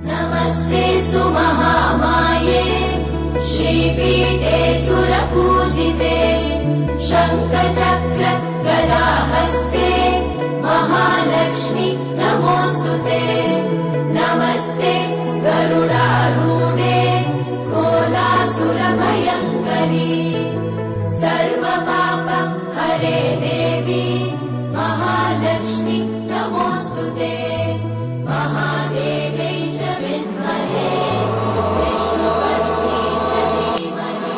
नमस्तेऽस्तु महामाये श्रीपीठे सुरपूजिते शङ्खचक्र गदाहस्ते महालक्ष्मी नमोऽस्तुते। नमस्ते गरुडारूढे कोलासुरभयङ्करी सर्वपाप हरे देवी महालक्ष्मी नमोऽस्तुते। महादेव्यै च विद्महे विष्णुपत्न्यै च धीमहि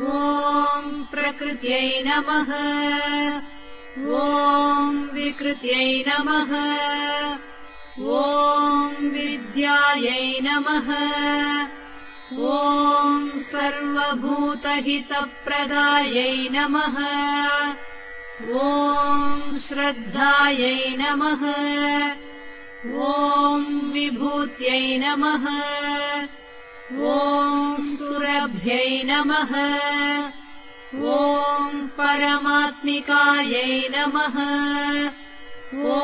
ॐ प्रकृत्यै नमः। ॐ विकृत्यै नमः। ॐ विद्यायै नमः। ॐ सर्वभूतहितप्रदायै नमः। ॐ श्रद्धायै नमः। ॐ विभूत्यै नमः। ॐ सुरभ्यै नमः। ॐ परमात्मिकायै नमः। ॐ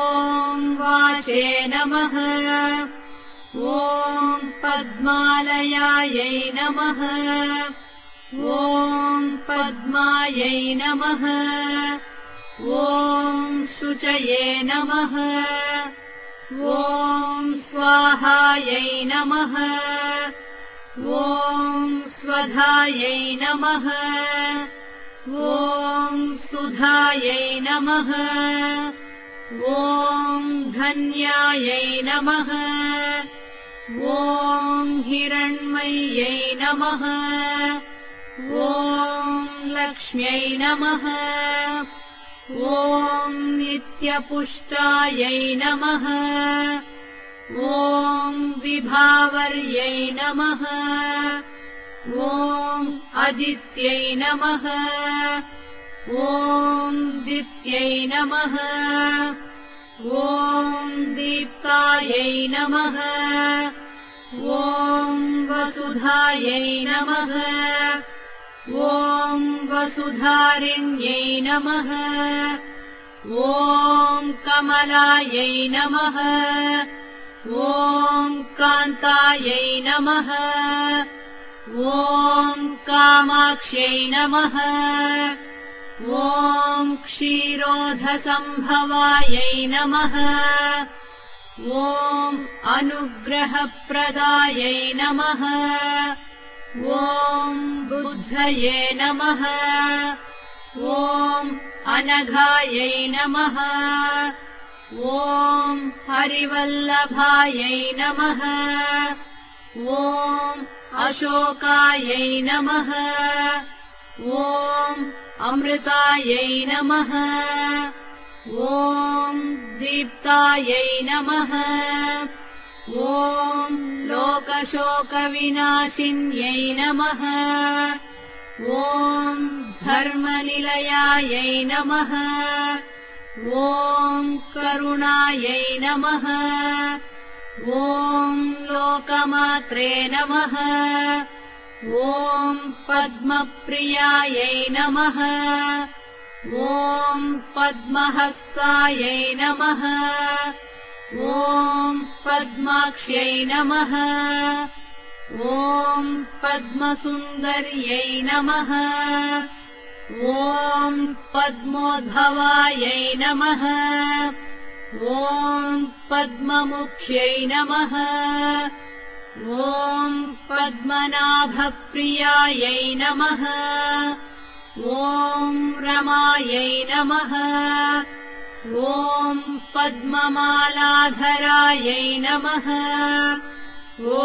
वाचे नमः। ॐ पद्मालयायै नमः। ॐ पद्मायै नमः। ॐ शुचये नमः। ॐ स्वाहायै नमः। ॐ स्वधायै नमः। ॐ सुधायै नमः। ॐ धन्यायै नमः। ॐ हिरण्मय्यै नमः। ॐ लक्ष्म्यै नमः। ॐ नित्यपुष्टायै नमः। ॐ विभावर्यै नमः। ॐ अदित्यै नमः। ॐ दित्यै नमः। ॐ दीप्तायै नमः। ॐ वसुधायै नमः। ॐ वसुधारिण्यै नमः। ॐ कमलायै नमः। ॐ कान्तायै नमः। ॐ कामाक्ष्यै नमः। ॐ क्षीरोधसम्भवायै नमः। ॐ अनुग्रहप्रदायै नमः। ॐ बुद्धये नमः। ॐ अनघायै नमः। ॐ हरिवल्लभायै नमः। ॐ अशोकायै नमः। ॐ अमृतायै नमः। ॐ दीप्तायै नमः। ॐ लोकशोकविनाशिन्यै नमः। ॐ धर्मनिलयायै नमः। ॐ करुणायै नमः। ॐ लोकमात्रे नमः। ॐ पद्मप्रियायै नमः। ॐ पद्महस्तायै नमः। ॐ पद्माक्ष्यै नमः। ॐ पद्मसुन्दर्यै नमः। ॐ पद्मोद्भवायै नमः। ॐ पद्ममुख्यै नमः। ॐ पद्मनाभप्रियायै नमः। ॐ रमायै नमः। ॐ पद्ममालाधरायै नमः। ॐ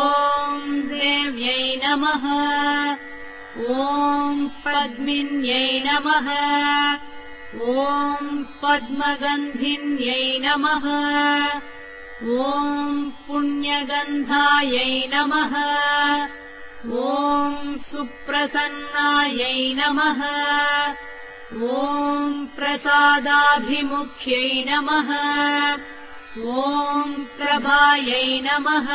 देव्यै नमः। ॐ पद्मिन्यै नमः। ॐ पद्मगन्धिन्यै नमः ॐ पुण्यगन्धायै नमः ॐ सुप्रसन्नायै नमः ॐ प्रसादाभिमुख्यै नमः ॐ प्रभायै नमः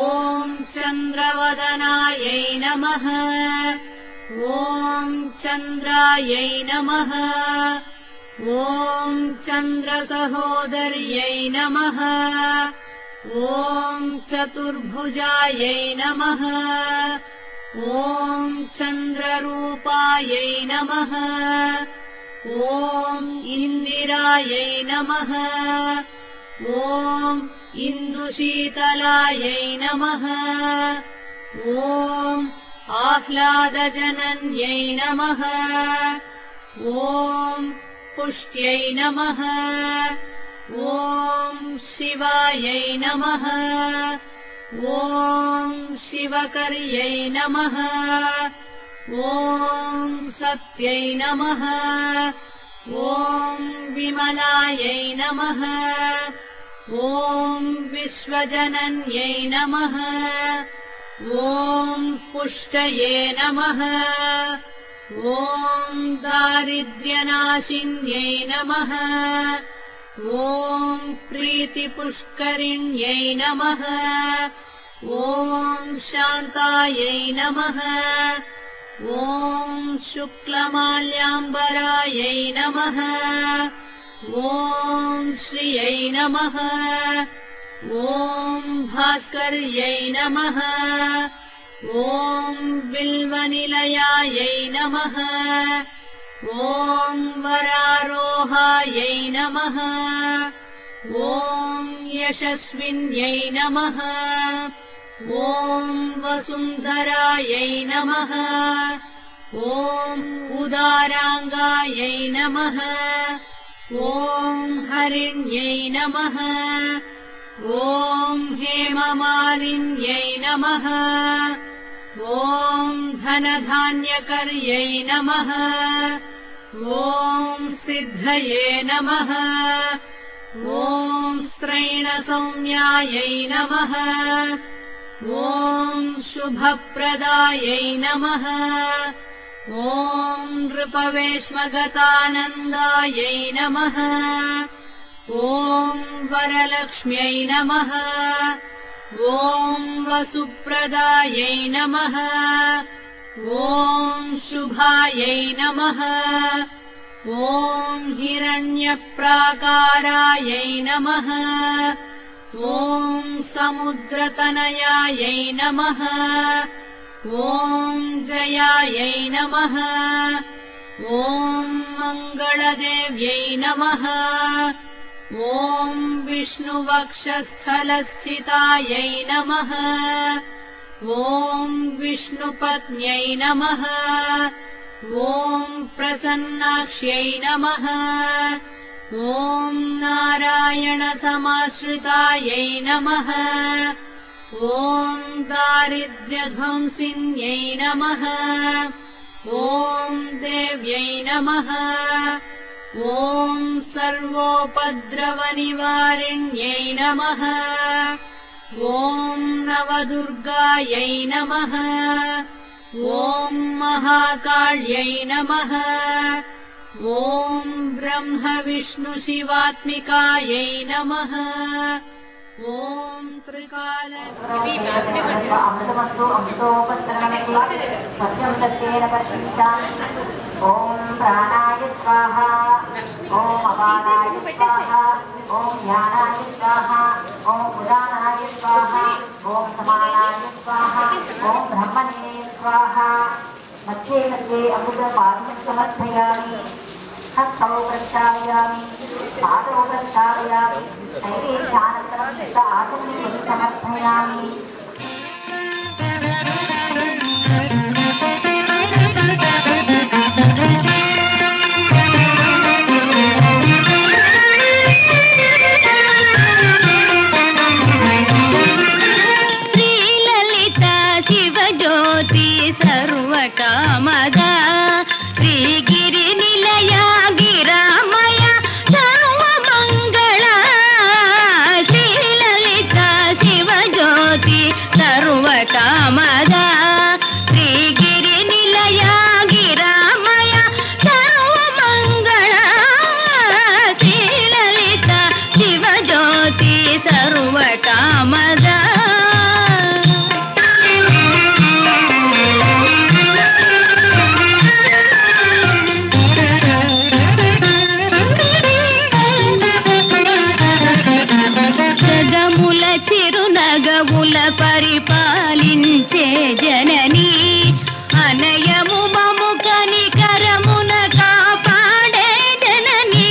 ॐ चन्द्रवदनायै नमः ॐ चन्द्रायै नमः ॐ चन्द्रसहोदर्यै नमः ॐ चतुर्भुजायै नमः ॐ चन्द्ररूपायै नमः ॐ इन्दिरायै नमः ॐ इन्दुशीतलायै नमः ॐ आह्लादजनन्यै नमः ॐ पुष्ट्यै नमः ॐ शिवायै नमः ॐ शिवकर्यै नमः ॐ सत्यै नमः ॐ विमलायै नमः ॐ विश्वजनन्यै नमः ॐ पुष्टये नमः ॐ दारिद्र्यनाशिन्यै नमः ॐ प्रीतिपुष्करिण्यै नमः ॐ शान्तायै नमः ॐ शुक्लमाल्याम्बरायै नमः ॐ श्रियै नमः ॐ भास्कर्यै नमः ॐ बिल्वनिलयायै नमः ॐ वरारोहायै नमः ॐ यशस्विन्यै नमः ॐ वसुन्धरायै नमः ॐ उदाराङ्गायै नमः ॐ हरिण्यै नमः ॐ हेममालिन्यै नमः ॐ धनधान्यकर्यै नमः ॐ सिद्धये नमः ॐ स्त्रैणसौम्यायै नमः ॐ शुभप्रदायै नमः ॐ नृपवेश्मगतानन्दायै नमः ॐ वरलक्ष्म्यै नमः ॐ वसुप्रदायै नमः ॐ शुभायै नमः ॐ हिरण्यप्राकारायै नमः ॐ समुद्रतनयायै नमः ॐ जयायै नमः ॐ मङ्गलदेव्यै नमः ॐ विष्णुवक्षस्थलस्थितायै नमः ॐ विष्णुपत्न्यै नमः ॐ प्रसन्नाक्ष्यै नमः ॐ नारायणसमाश्रितायै नमः ॐ दारिद्र्यध्वंसिन्यै नमः ॐ देव्यै नमः ॐ सर्वोपद्रवनिवारिण्यै नमः ॐ नवदुर्गायै नमः ॐ महाकाल्यै नमः ॐ ब्रह्मविष्णुशिवात्मिकायै नमः ॐ त्रिकाल अमृतमस्तु अमृतोपस्तरणमस्तु सत्यं सत्येन परिष्ठामि ॐ प्राणाय स्वाहा ॐ अपानाय स्वाहा ॐ ज्ञानाय स्वाहा ॐ उदानाय स्वाहा ॐ समानाय स्वाहा ॐ ब्रह्मणे स्वाहा मध्ये मध्ये अमृतपानीयं समर्पयामि हस्तौ प्रक्षालयामि पादौ प्रक्षालयामि नैवेद्यानन्तरं सिद्ध आचमनीयं समर्पयामि श्रीललिता शिवज्योति सर्वकामदा श्रीगिरिनिलया కామదా జగముల చిరునగవుల పరిపాలించే జననీ అనయము మము కనికరమున కాపాడే జననీ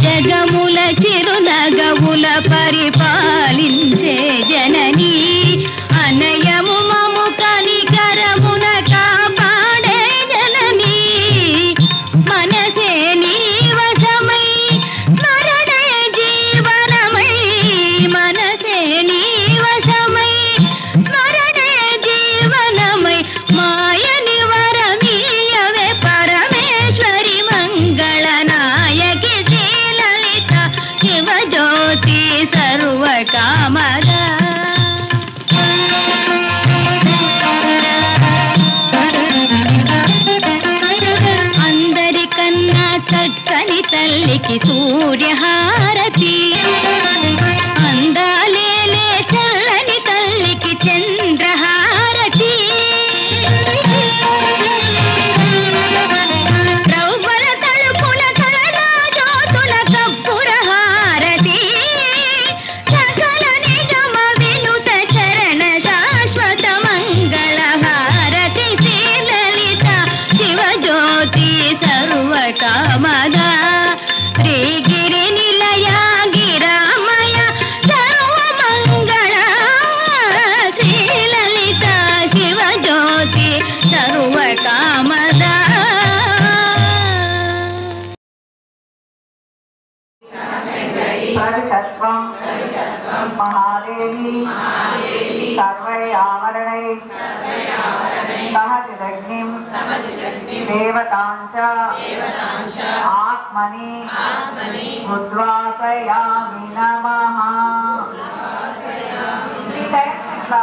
జగముల చిరునగవుల పరిపాలించే జననీ అనయము మము కనికరమున కాపాడే జననీ మనసే నీ వశమై స్మరణే జీవనమై మనసే నీ వశమై స్మరణే జీవనమై మాయని వరమీయవే పరమేశ్వరి మంగళనాయకి శ్రీలలిత శివజ్యోతి సర్వకామదా అందరికన్నా చక్కని తల్లికి సూర్యహారతి అందాలేలే చల్లని తల్లికి చంద్రహారతి ద్రౌపద తలుపుల కళా జ్యోతుల కర్పూర హారతి సకల నిగమ వినుత చరణ శాశ్వత మంగళ హారతి శ్రీలలిత శివజ్యోతి సర్వకామదా శ్రీగిరి నిలయ గిరామయ సర్వమంగళ శ్రీలలిత శివజ్యోతి సర్వకామదా ప్రవిశత్వం మహాదేవి సర్వై ఆవరణై సహచిదగ్నిం దేవతాంచ ఆత్మని ఉద్వాసయామి నమః. ఈ టైం ఇట్లా